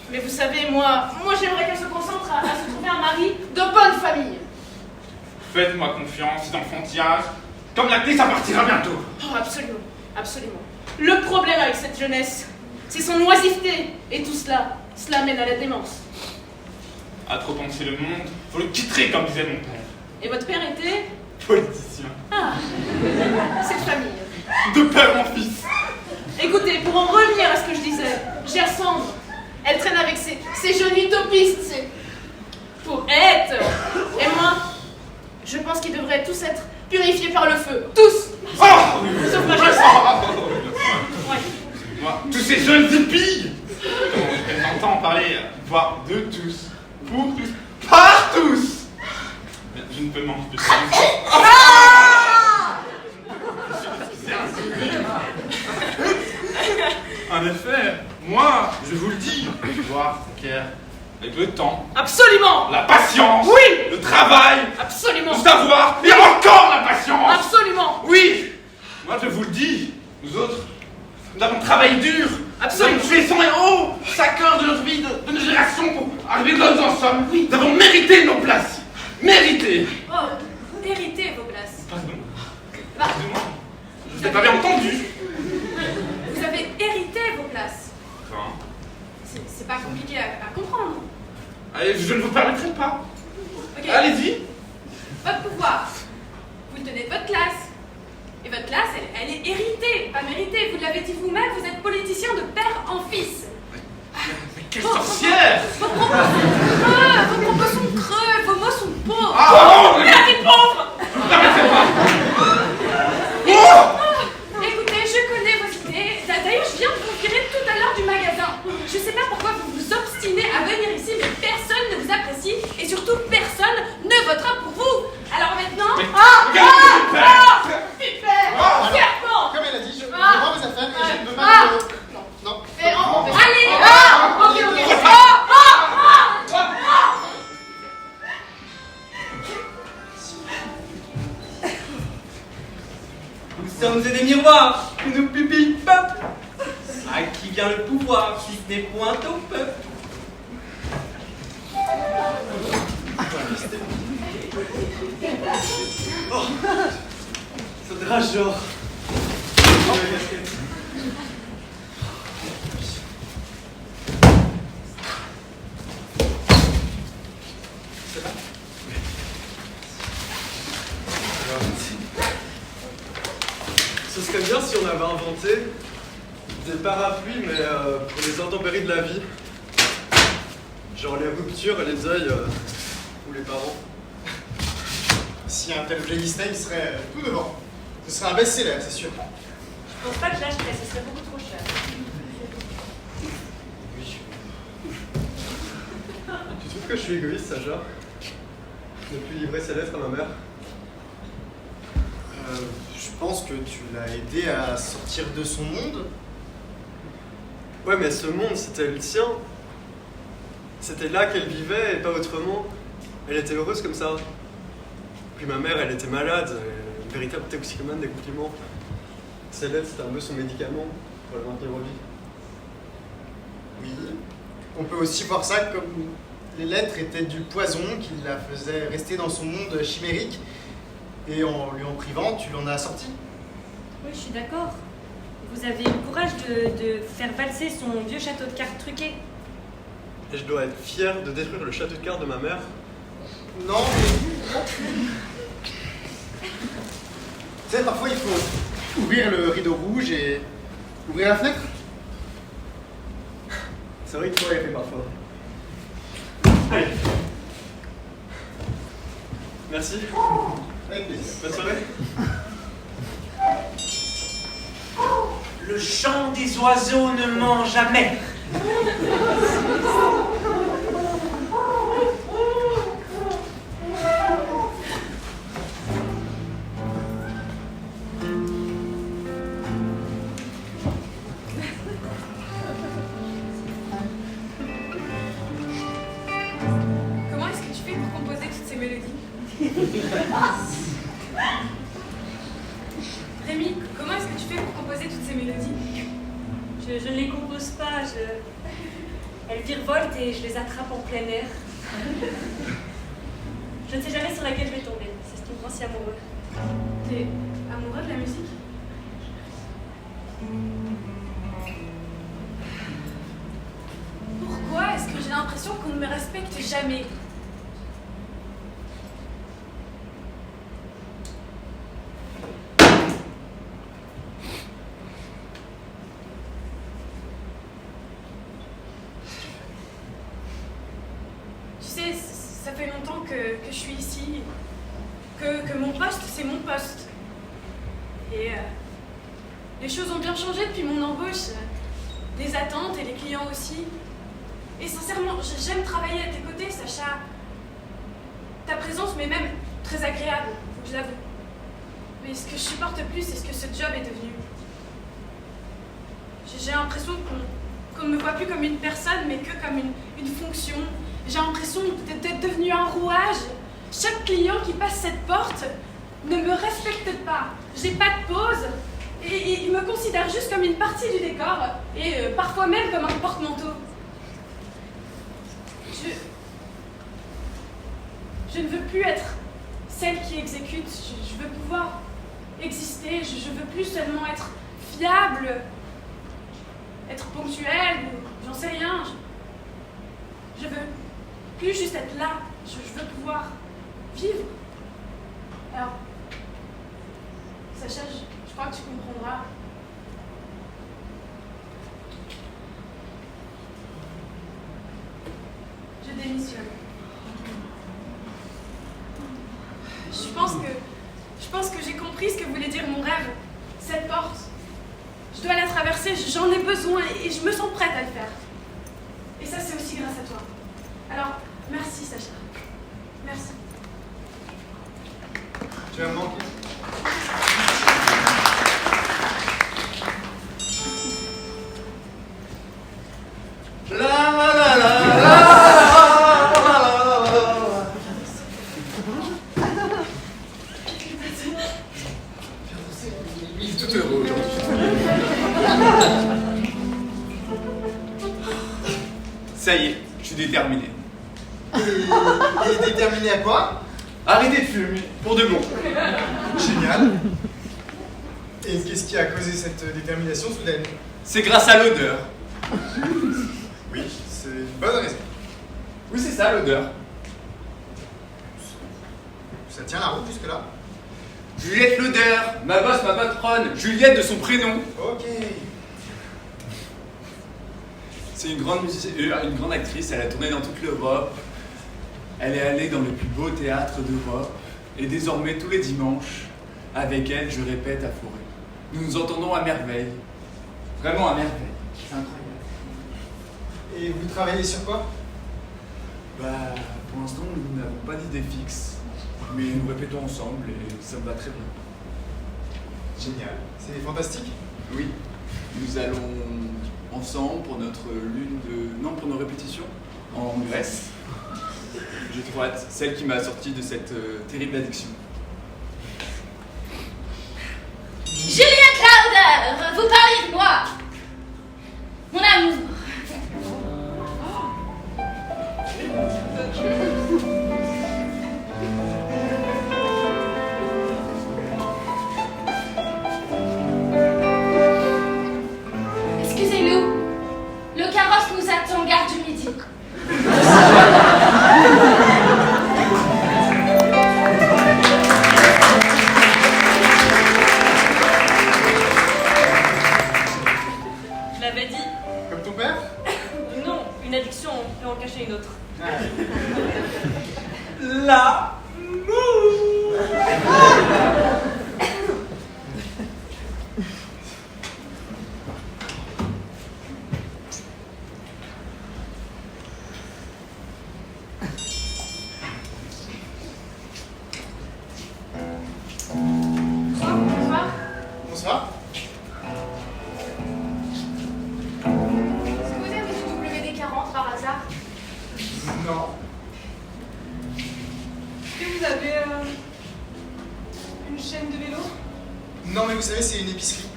Mais vous savez, moi j'aimerais qu'elle se concentre à se trouver un mari de bonne famille. Faites-moi confiance, c'est enfantillage. Comme la clé, ça partira bientôt. Oh, absolument, absolument. Le problème avec cette jeunesse, c'est son oisiveté. Et tout cela mène à la démence. À trop penser le monde, faut le quitter, comme disait mon père. Et votre père était? Politicien. Ah, cette famille. De père en fils. Écoutez, pour en revenir à ce que je disais, Gersandre, elle traîne avec ces jeunes utopistes, ces poètes. Et moi, je pense qu'ils devraient tous être purifiés par le feu. Tous. Oh, oui. Sauf ma Gersandre. Ouais. Moi, tous ces jeunes hippies. Comment je entends parler, pas de tous, pour tous, par tous. Mais je ne peux m'en spécialiser. En effet, moi, je vous le dis, voir s'acquiert avec le temps, Absolument. la patience, Oui. le travail, Absolument. le savoir, et encore la patience. Absolument. Oui, moi je vous le dis, nous autres, nous avons travaillé dur. Absolument. Nous avons fait sang et eau, chaque heure de notre vie, de nos générations, pour arriver là où nous en sommes. Oui. Nous avons mérité nos places. Mérité. Oh, héritez vos places. Pardon. Bah, Excusez-moi. Je n'ai pas bien entendu. vous avez hérité vos places. Enfin, C'est pas compliqué à comprendre. allez, je ne vous permettrai pas. Ok. Allez-y. Votre pouvoir, vous le tenez de votre classe. Et votre classe, elle est héritée, pas méritée. Vous l'avez dit vous-même, vous êtes politicien de père en fils. Mais quelle sorcière. Vos propos sont creux, vos mots sont pauvres. Ah, Mais la vie pauvre. n'arrêtez pas. Écoutez, je connais vos idées. D'ailleurs, je viens de vous virer tout à l'heure du magasin. Je sais pas pourquoi vous vous obstinez à venir ici, mais personne ne vous apprécie et surtout personne ne votera pour vous. Alors maintenant... Pipère, serpent. Comme elle a dit, je rends mes affaires et je ne veux pas de... Non, non. Et allez, ok. Nous sommes des miroirs, nous ne publions pas. À qui vient le pouvoir, si ce n'est point au peuple? Oh, ce drageur. Ce serait bien si on avait inventé des parapluies, mais pour les intempéries de la vie. Genre les ruptures et les deuils, ou les parents. Si un tel Playlistin, il serait tout devant. Ce serait un best-seller, c'est sûr. Je pense pas que j'achèterais, ce serait beaucoup trop cher. Tu trouves que je suis égoïste, Sacha? Ne plus livrer ses lettres à ma mère? je pense que tu l'as aidé à sortir de son monde. Ouais, mais ce monde, c'était le sien. C'était là qu'elle vivait et pas autrement. Elle était heureuse comme ça. Puis ma mère, elle était malade, une véritable toxicomane des compliments. Ses lettres, c'était un peu son médicament pour la maintenir en vie. Oui. On peut aussi voir ça comme les lettres étaient du poison qui la faisait rester dans son monde chimérique. Et en lui en privant, tu l'en as sorti. Oui, je suis d'accord. Vous avez eu le courage de faire valser son vieux château de cartes truqué. Et je dois être fier de détruire le château de cartes de ma mère. Non, mais... Tu sais, parfois il faut ouvrir le rideau rouge et ouvrir la fenêtre. C'est vrai qu'il faut y aller parfois. Allez. Merci. Avec plaisir. Bonne soirée. Le chant des oiseaux ne ment jamais. Comment est-ce que tu fais pour composer toutes ces mélodies? Rémi, comment est-ce que tu fais pour composer toutes ces mélodies? Je ne les compose pas, elles virevoltent et je les attrape en plein air. Je ne sais jamais sur laquelle je vais tomber, c'est ce qui me rend si amoureux. T'es amoureux de la musique? Pourquoi est-ce que j'ai l'impression qu'on ne me respecte jamais? Tu sais, ça fait longtemps que je suis ici, que mon poste, c'est mon poste. Et les choses ont bien changé depuis mon embauche, les attentes et les clients aussi. Et sincèrement, j'aime travailler à tes côtés, Sacha. Ta présence m'est même très agréable, faut que je l'avoue. Mais ce que je supporte plus, c'est ce que ce job est devenu. J'ai l'impression qu'on ne me voit plus comme une personne, mais que comme une fonction. J'ai l'impression d'être devenu un rouage. Chaque client qui passe cette porte ne me respecte pas. J'ai pas de pause. Et il me considère juste comme une partie du décor. Et parfois même comme un porte-manteau. Je ne veux plus être celle qui exécute. Je veux pouvoir exister. Je veux plus seulement être fiable, être ponctuelle, ou j'en sais rien. Je veux plus juste être là. Je veux pouvoir vivre. Alors, Sacha, je crois que tu comprendras. Je démissionne. Je pense que j'ai compris ce que voulait dire mon rêve. Cette porte. Je dois la traverser, j'en ai besoin et je me sens prête à le faire. Et ça, c'est aussi grâce à toi. Alors, merci Sacha. Merci. Tu vas me manquer. Il est tout heureux aujourd'hui. Ça y est, je suis déterminé. Et déterminé à quoi? Arrêtez de fumer, pour de bon. Génial. Et qu'est-ce qui a causé cette détermination soudaine? C'est grâce à l'odeur. Oui, c'est une bonne raison. Oui, c'est ça, l'odeur. Ça tient la route jusque-là? Juliette l'odeur, ma boss, ma patronne, Juliette de son prénom. Ok. C'est une grande actrice, elle a tourné dans toute l'Europe. Elle est allée dans le plus beau théâtre d'Europe. Et désormais, tous les dimanches, avec elle, je répète à Forêt. Nous nous entendons à merveille. Vraiment à merveille. C'est incroyable. Et vous travaillez sur quoi? Bah, pour l'instant, nous n'avons pas d'idée fixe. Mais nous répétons ensemble et ça me va très bien. Génial. C'est fantastique. Oui, nous allons ensemble pour notre pour nos répétitions en Grèce. J'ai trop hâte, celle qui m'a sorti de cette terrible addiction. Julien Cloud, vous parlez de moi. Mon amour. Excusez-nous, le carrosse nous attend gare du Midi. Je l'avais dit. Comme ton père? Non, une addiction, on peut en cacher une autre. Bonsoir. Bonsoir. Est-ce que vous avez du WD-40 par hasard? Non. Est-ce que vous avez une chaîne de vélo? Non, mais vous savez, c'est une épicerie.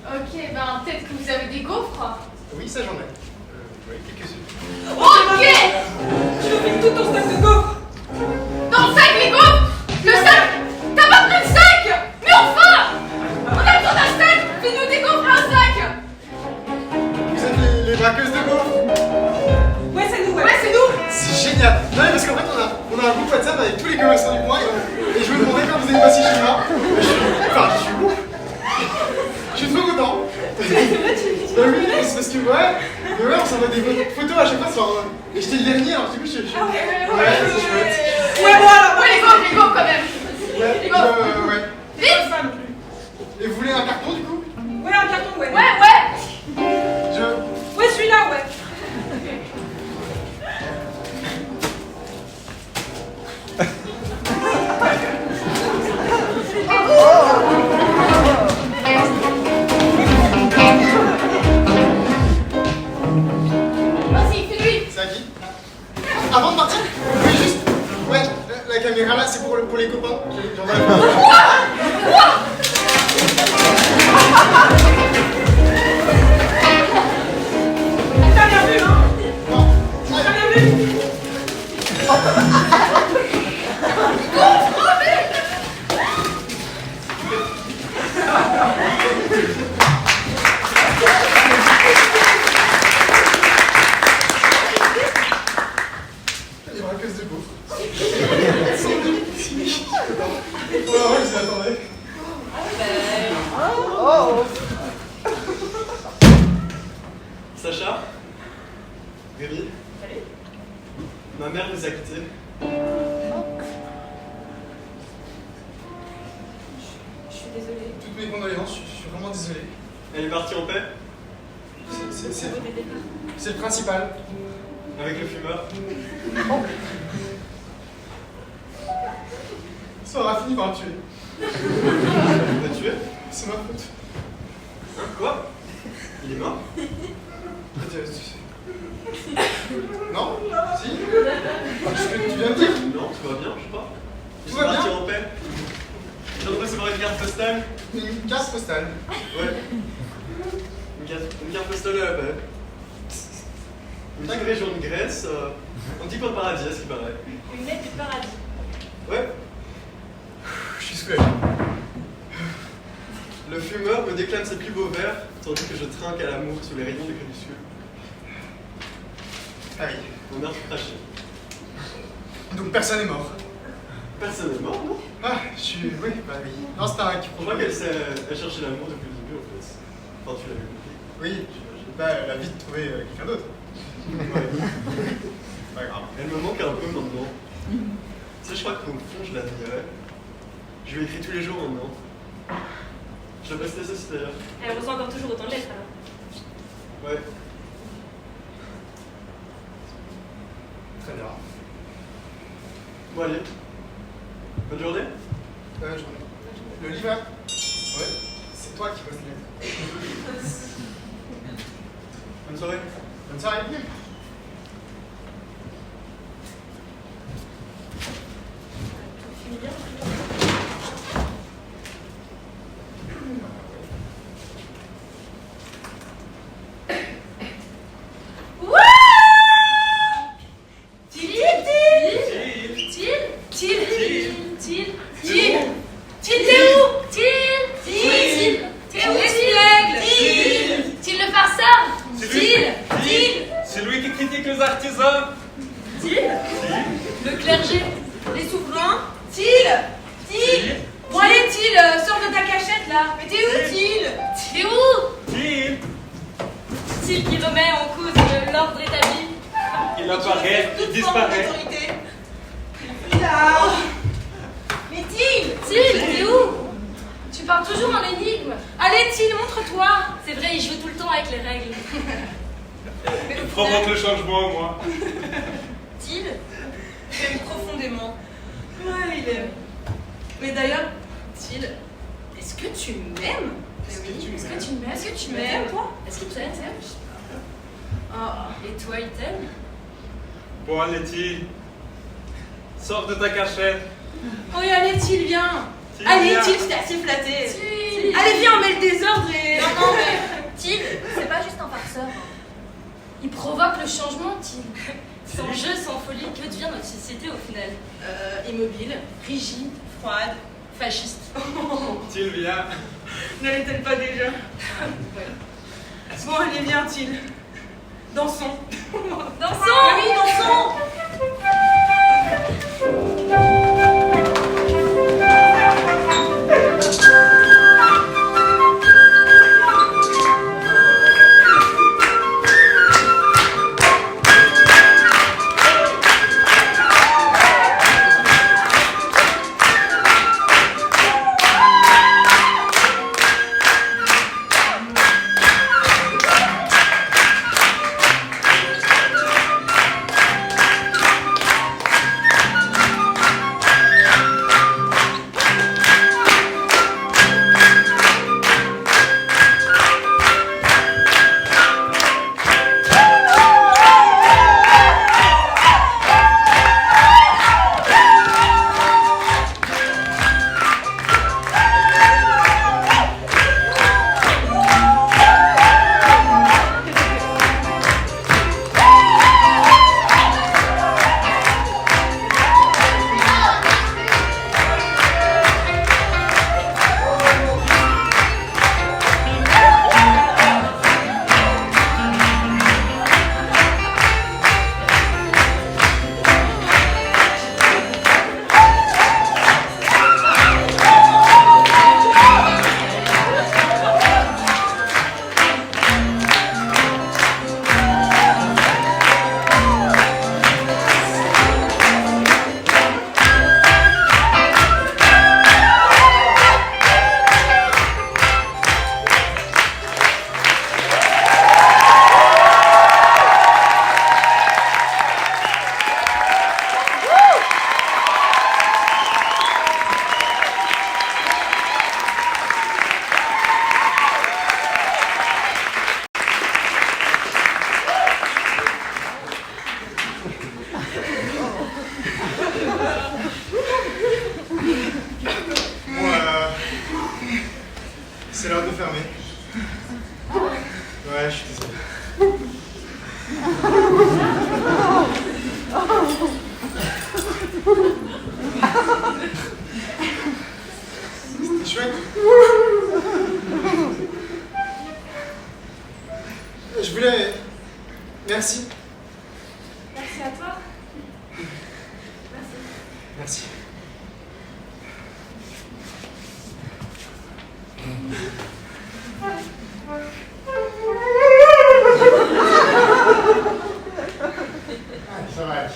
Ok, ben peut-être que vous avez des gaufres. Oui, ça j'en ai. Oui, quelques-unes. Ok. Je fais tout ton sac de gaufres. Dans le sac, les gaufres. Le sac. T'as pas pris le sac. Mais enfin, on a besoin d'un sac. Fais-nous des gaufres et un sac. Vous êtes les braqueuses de gaufres? Ouais, c'est nous, ouais. Ouais, c'est nous. C'est génial. Non, mais parce qu'en fait, on a un groupe WhatsApp avec tous les commerçants du coin et je me demandais quand vous avez passé chez moi. Je suis trop content. Bah oui, c'est parce que ouais, mais ouais, on s'envoie des photos à chaque fois sur. Et j'étais le dernier, alors du coup, je suis. Ah ouais, Ouais, c'est chouette. Ouais, voilà. Ouais, les gaufres quand même. Ouais, Les gaufres. ouais. Vite. Pas non plus. Et vous voulez un carton du coup? Ouais, un carton, ouais. Ouais. Ouais, celui-là, ouais. Vas-y, fais-lui. C'est à qui? Avant de partir? Oui, juste. Ouais, la caméra là, c'est pour les copains. J'envoie la photo. T'as bien vu, hein? Non. T'as bien vu? Les braqueuses de gaufres. Elles sont magnifiques. Oh, ouais, je les attendais. Sacha? Rémi? Ma mère nous a quittés. Je suis désolée. Toutes mes condoléances, je suis vraiment désolé. Elle est partie en paix C'est le principal. avec le fumeur. Ça aura fini par le tuer. Il l'a tué? C'est ma faute. Hein? Quoi? Il est mort? Non? Si? Ce que tu viens de dire? Non, tout va bien, je sais pas. Tout va bien? Partir en paix. Je viens de recevoir une carte postale. Une carte postale. Ouais. Une carte postale à la paix. Une petite région de Grèce. Un petit coin de paradis, à ce qui paraît. Une lettre du paradis. Ouais. Je suis soulagé. Le fumeur me déclame ses plus beaux vers, tandis que je trinque à l'amour sous les rayons du crépuscule. Ah oui. Mon art craché. Donc personne n'est mort. Personne n'est mort, non? Ah, oui, bah oui. Non, c'était un qui Je crois qu'elle cherchait l'amour depuis le début, en fait. Enfin, tu l'avais compris. Oui, bah, elle a vite trouvé quelqu'un d'autre. Ouais. Pas grave. Elle me manque un peu maintenant. Tu sais, je crois qu'au fond, je l'admirais. Je lui écris tous les jours maintenant. Je la passe ça aussi d'ailleurs. Elle reçoit encore toujours autant de lettres alors. Ouais. Très bien. Bon, allez. Bonne journée. Le livre. c'est toi qui poses les lettres. Bonne soirée. Bonne soirée. C'est lui qui critique les artisans. Le clergé, les souverains. Til. Bon allez Til, sors de ta cachette là. Mais t'es où Til? T'es où? Til qui remet en cause l'ordre établi. Il apparaît, il disparaît. Là. Mais Til, t'es où? Tu parles toujours en énigme. allez Til, montre-toi. C'est vrai, il joue tout le temps avec les règles. Il provoque le changement, moi. Til, j'aime profondément. Ouais, il aime. Mais d'ailleurs, Til, est-ce que tu m'aimes? Est-ce que tu m'aimes? Est-ce que tu m'aimes, toi? Est-ce que tu m'aimes? Et toi, il t'aime? Bon, allez, Til. Sors de ta cachette. Oh, allez Til, viens. Til, Allez viens. Til, je t'ai assez flatté. Til. Allez, viens, on met le désordre et... Non, mais Til, c'est pas juste un farceur. Il provoque le changement, Til. Sans jeu, sans folie, que devient notre société au final? Immobile, rigide, froide, fasciste. Til, viens. Ne l'est-elle pas déjà? Bon, allez, viens, Til. Dansons. Dansons! Oui, dansons! C'est l'heure de fermer. Ouais, je suis désolé. C'était chouette. Je voulais... Merci. Merci à toi. Merci. Ça va aller.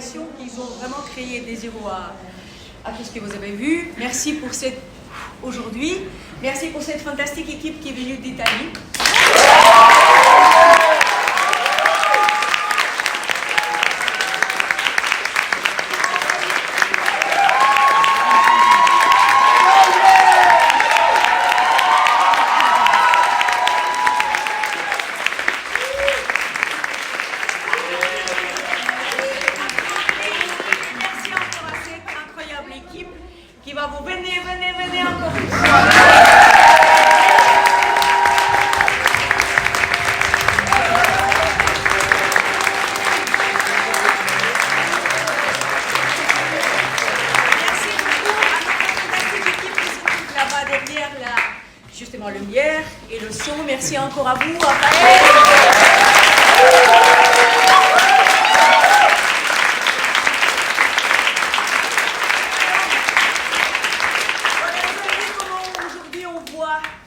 l'impression qu'ils ont vraiment créé des héros à tout ce que vous avez vu. Merci pour cette aujourd'hui. Merci pour cette fantastique équipe qui est venue d'Italie. Venez encore une fois. Merci beaucoup à notre fantastique équipe qui se trouve là-bas derrière justement la lumière et le son. Merci encore à vous, Raphaël.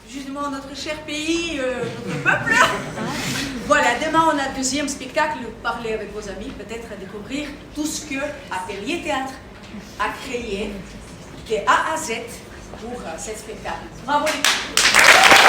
Justement notre cher pays, notre peuple. Voilà, demain on a un deuxième spectacle, parler avec vos amis, peut-être découvrir tout ce que Atelier Théâtre a créé de A à Z pour ce spectacle. Bravo les filles.